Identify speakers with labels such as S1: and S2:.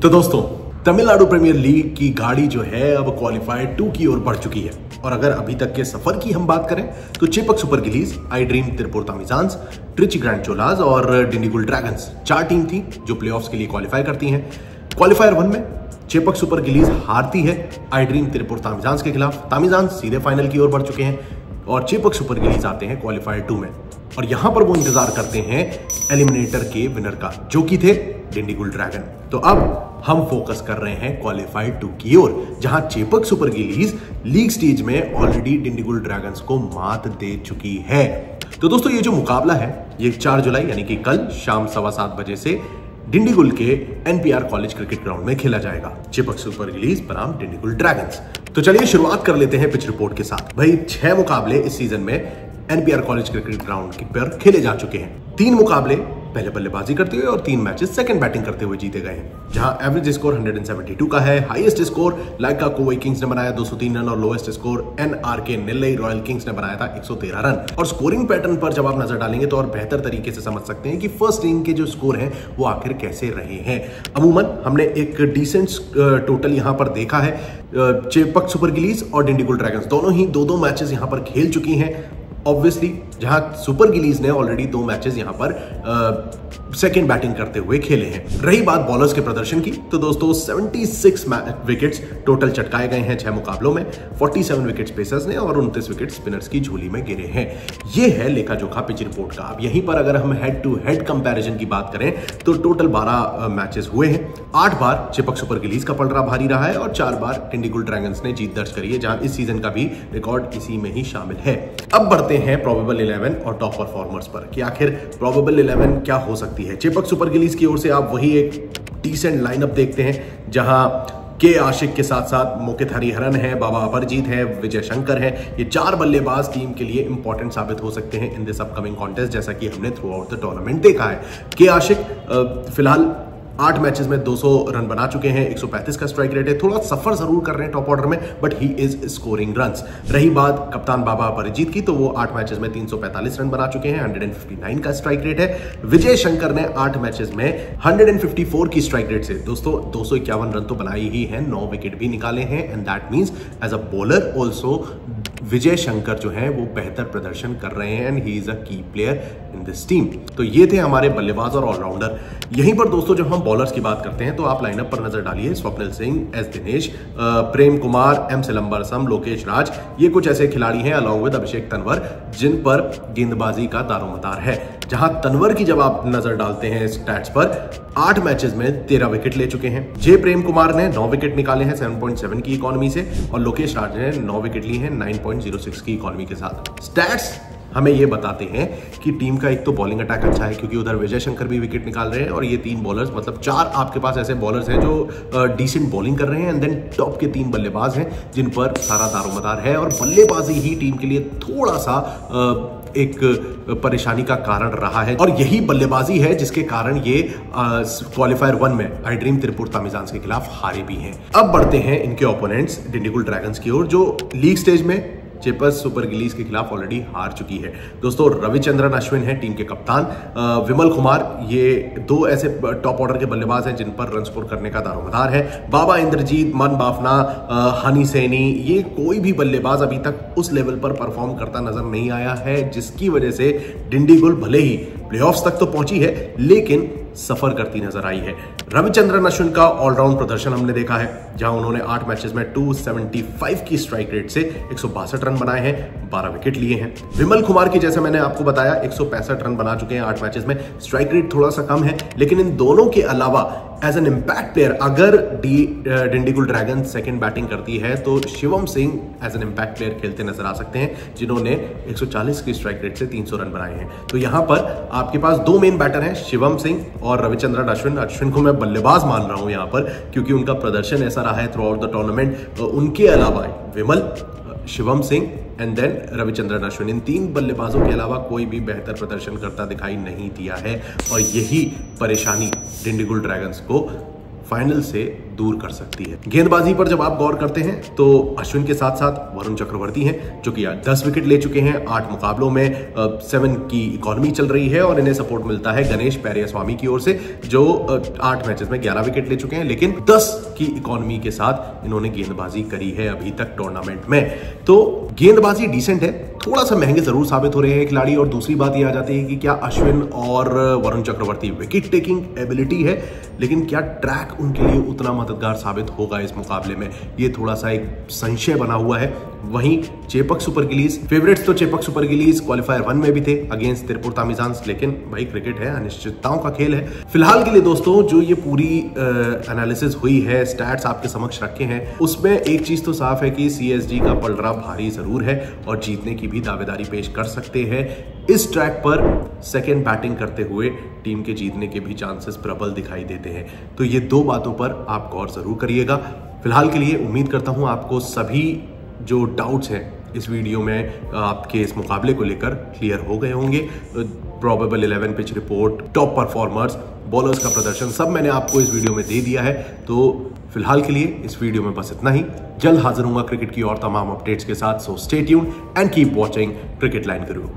S1: तो दोस्तों, Tamil Nadu premiere league की गाड़ी जो है अब क्वालिफायर 2 की ओर बढ़ चुकी है। और अगर अभी तक के सफर की हम बात करें तो Chepauk Super Gillies, iDream Tiruppur Tamizhans, Trichy Grand Cholas और डिंडीगुल ड्रैगन्स 4 टीम थी जो प्लेऑफ्स के लिए क्वालिफाई करती हैं। क्वालिफायर 1 में चेपक सुपर गिलीज हारती है आई ड्रीम तिरुपुर तामिजान्स के खिलाफ। तामिजान्स सीधे फाइनल की ओर बढ़ चुके हैं और चेपक सुपर गिलीज आते हैं क्वालिफायर 2 में। और यहां पर वो इंतजार करते हैं एलिमिनेटर के विनर का, जो कि थे डिंडीगुल ड्रैगन। तो अब हम फोकस कर रहे हैं क्वालिफायर 2 की ओर, जहां Chepauk Super Gillies league stage में ऑलरेडी डिंडीगुल ड्रैगन्स को मात दे चुकी है। तो दोस्तों, ये जो मुकाबला है ये 4 जुलाई यानी कि कल शाम 7:15 बजे से डिंडीगुल के एनपीआर कॉलेज क्रिकेट ग्राउंड में खेला जाएगा। चेपक सुपर गिलीज बनाम डिंडीगुल ड्रैगन्स। तो चलिए शुरुआत कर लेते हैं पिच रिपोर्ट के साथ। भाई 6 मुकाबले इस सीजन में एनपीआर कॉलेज क्रिकेट ग्राउंड पर खेले जा चुके हैं। 3 मुकाबले पहले बल्लेबाजी करते हुए और 3 मैचेस सेकंड बैटिंग करते हुए जीते गए हैं, जहां एवरेज स्कोर 172 का है। हाईएस्ट स्कोर लाइका कोवई किंग्स ने बनाया 203 रन और lowest score NRK Nellai royal Kings ने बनाया था 113 रन। और स्कोरिंग पैटर्न पर जब आप नजर डालेंगे तो और बेहतर तरीके से समझ सकते हैं कि फर्स्ट इनिंग के जो स्कोर हैं वो आखिर कैसे रहे हैं। अमूमन हमने एक डिसेंट टोटल यहां पर देखा है। चेपक सुपर गिलीज और डिंडीगुल ड्रैगन्स दोनों ही 2-2 मैचेस यहां पर खेल चुकी हैं। ऑब्वियसली जहां सुपर गिलीज ने ऑलरेडी 2 मैचेस यहां पर सेकेंड बैटिंग करते हुए खेले हैं। रही बात बॉलर्स के प्रदर्शन की, तो दोस्तों 76 विकेट्स टोटल चटकाए गए हैं 6 मुकाबलों में। 47 विकेट्स पेसर्स ने और 29 विकेट स्पिनर्स की झोली में गिरे हैं। यह है लेखा जोखा पिच रिपोर्ट का। अब यहीं पर अगर हम हेड टू हेड कंपैरिजन की बात करें तो टोटल 12 मैचेस हुए हैं। 8 बार चेपक सुपर गिलीज का पलड़ा भारी रहा है और 4 बार डिंडीगुल ड्रैगन्स ने जीत दर्ज करी है, जहां इस सीजन का भी रिकॉर्ड इसी में ही शामिल है। अब बढ़ते हैं प्रोबेबल 11 और टॉप परफॉर्मर्स पर कि आखिर प्रोबेबल 11 क्या हो सकती है। चेपक सुपर गिलीज की ओर से आप वही एक डिसेंट लाइनअप देखते हैं, जहां के आशिक के साथ साथ मोकित हरिहरन है, बाबा अपरजीत है, विजय शंकर है। ये 4 बल्लेबाज टीम के लिए इंपॉर्टेंट साबित हो सकते हैं इन दिस अपकमिंग कॉन्टेस्ट, जैसा कि हमने थ्रू आउट द टूर्नामेंट देखा है। के आशिक फिलहाल 8 मैचेस में 200 रन बना चुके हैं, 135 का स्ट्राइक रेट है। थोड़ा सफर जरूर कर रहे हैं टॉप ऑर्डर में, but he is scoring runs. रही बात कप्तान बाबा अपरजीत की, तो वो 8 मैचेस में 345 रन बना चुके हैं, 159 का स्ट्राइक रेट है। विजय शंकर ने 8 मैचेस में 154 की स्ट्राइक रेट से दोस्तों 251 रन तो बनाई ही है, 9 विकेट भी निकाले हैं। And that means as a bowler also Vijay Shankar जो है वो बेहतर प्रदर्शन कर रहे हैं एंड ही इज अ की प्लेयर इन दिस टीम। तो ये थे हमारे बल्लेबाज और ऑलराउंडर। यहीं पर दोस्तों जब हम बॉलर्स की बात करते हैं तो आप लाइनअप पर नजर डालिए। स्वप्निल सिंह, एस दिनेश, प्रेम कुमार, एम सिलंबरसम, लोकेश राज, ये कुछ ऐसे खिलाड़ी हैं अलॉन्ग विद अभिषेक तंवर जिन पर गेंदबाजी का दारोमदार है। जहां तंवर की जब आप नजर डालते हैं स्टैट्स पर, 8 मैचेस में 13 विकेट ले चुके हैं। जे प्रेम कुमार ने 9 विकेट निकाले हैं 7.7 की इकोनॉमी से, और लोकेश राज ने 9 विकेट लिए हैं 9.06 की इकोनॉमी के साथ। स्टैट्स हमें ये बताते हैं कि टीम का एक तो बॉलिंग अटैक अच्छा है, क्योंकि उधर विजय शंकर भी विकेट निकाल रहे हैं और ये 3 बॉलर्स, मतलब 4 आपके पास ऐसे बॉलर्स हैं जो डिसेंट बॉलिंग कर रहे हैं। एंड देन टॉप के 3 बल्लेबाज हैं जिन पर सारा दारोमदार है, और बल्लेबाजी ही टीम के लिए थोड़ा सा एक परेशानी का कारण रहा है। और यही बल्लेबाजी है जिसके कारण ये क्वालिफायर 1 में आई ड्रीम तिरुपुर तामिजान्स के खिलाफ हारे भी हैं। अब बढ़ते हैं इनके ओपोनेंट्स डिंडीगुल ड्रैगन्स की ओर, जो लीग स्टेज में चेपक सुपर गिलीज के खिलाफ ऑलरेडी हार चुकी है। दोस्तों रविचंद्रन अश्विन है टीम के कप्तान, विमल कुमार, ये 2 ऐसे टॉप ऑर्डर के बल्लेबाज हैं जिन पर रन स्कोर करने का दारोमदार है। बाबा इंद्रजीत, मन बाफना, हनी सैनी, ये कोई भी बल्लेबाज अभी तक उस लेवल पर परफॉर्म करता नजर नहीं आया है, जिसकी वजह से डिंडीगुल भले ही प्लेऑफ्स तक तो पहुंची है लेकिन सफर करती नजर आई है। रविचंद्रन अश्विन का ऑलराउंड प्रदर्शन हमने देखा है, जहां उन्होंने 8 मैचेस में 275 की स्ट्राइक रेट से 162 रन बनाए हैं, 12 विकेट लिए हैं। विमल कुमार की जैसे मैंने आपको बताया 165 रन बना चुके हैं 8 मैचेस में, स्ट्राइक रेट थोड़ा सा कम है, लेकिन इन दोनों के अलावा एज एन इम्पैक्ट प्लेयर अगर डिंडीगुल ड्रैगन सेकंड बैटिंग करती है तो Shivam Singh as an impact player खेलते नजर आ सकते हैं, जिन्होंने 140 की स्ट्राइक रेट से 300 रन बनाए हैं। तो यहां पर आपके पास 2 मेन बैटर हैं, शिवम सिंह और रविचंद्रन अश्विन। अश्विन को मैं बल्लेबाज मान रहा हूं यहां पर, क्योंकि उनका प्रदर्शन ऐसा रहा है थ्रू आउट द टूर्नामेंट। उनके अलावा विमल, शिवम सिंह एंड देन रविचंद्रन अश्विन, इन 3 बल्लेबाजों के अलावा कोई भी बेहतर प्रदर्शन करता दिखाई नहीं दिया है, और यही परेशानी डिंडीगुल ड्रैगन्स को फाइनल से दूर कर सकती है। गेंदबाजी पर जब आप गौर करते हैं तो अश्विन के साथ साथ वरुण चक्रवर्ती हैं जो कि 10 विकेट ले चुके हैं 8 मुकाबलों में। 7 की इकोनॉमी चल रही है और इन्हें सपोर्ट मिलता है गणेश पेरियास्वामी की ओर से जो 8 मैचेस में 11 विकेट ले चुके हैं, लेकिन 10 की इकोनॉमी के साथ इन्होंने गेंदबाजी करी है अभी तक टूर्नामेंट में। तो गेंदबाजी डिसेंट है, थोड़ा सा महंगे जरूर साबित हो रहे हैं खिलाड़ी। और दूसरी बात यह आ जाती है कि क्या अश्विन और Varun Chakravarthy wicket taking ability है, लेकिन क्या ट्रैक उनके लिए उतना मददगार साबित होगा इस मुकाबले में, ये थोड़ा सा एक संशय बना हुआ है। वहीं चेपक सुपर गिलीज फेवरेट्स तो चेपक सुपर गिलीज क्वालिफायर 1 में भी थे अगेंस्ट त्रिपुर तामिजांस, लेकिन भाई क्रिकेट है, अनिश्चितताओं का खेल है। फिलहाल के लिए दोस्तों जो ये पूरी एनालिसिस हुई है, स्टैट्स आपके समक्ष रखे हैं, उसमें एक चीज तो साफ है कि CSG का पलड़ा भारी जरूर है और जीतने की भी दावेदारी पेश कर सकते हैं। इस ट्रैक पर सेकेंड बैटिंग करते हुए टीम के जीतने के भी चांसेस प्रबल दिखाई देते हैं। तो ये 2 बातों पर आप गौर जरूर करिएगा। फिलहाल के लिए उम्मीद करता हूं आपको सभी जो डाउट्स हैं इस वीडियो में आपके इस मुकाबले को लेकर क्लियर हो गए होंगे। Probable 11 pitch report, top performers, bowlers का प्रदर्शन सब मैंने आपको इस वीडियो में दे दिया है। तो फिलहाल के लिए इस वीडियो में बस इतना ही। जल्द हाजिर होऊंगा क्रिकेट की और तमाम अपडेट्स के साथ। So stay tuned and keep watching cricket line Guru.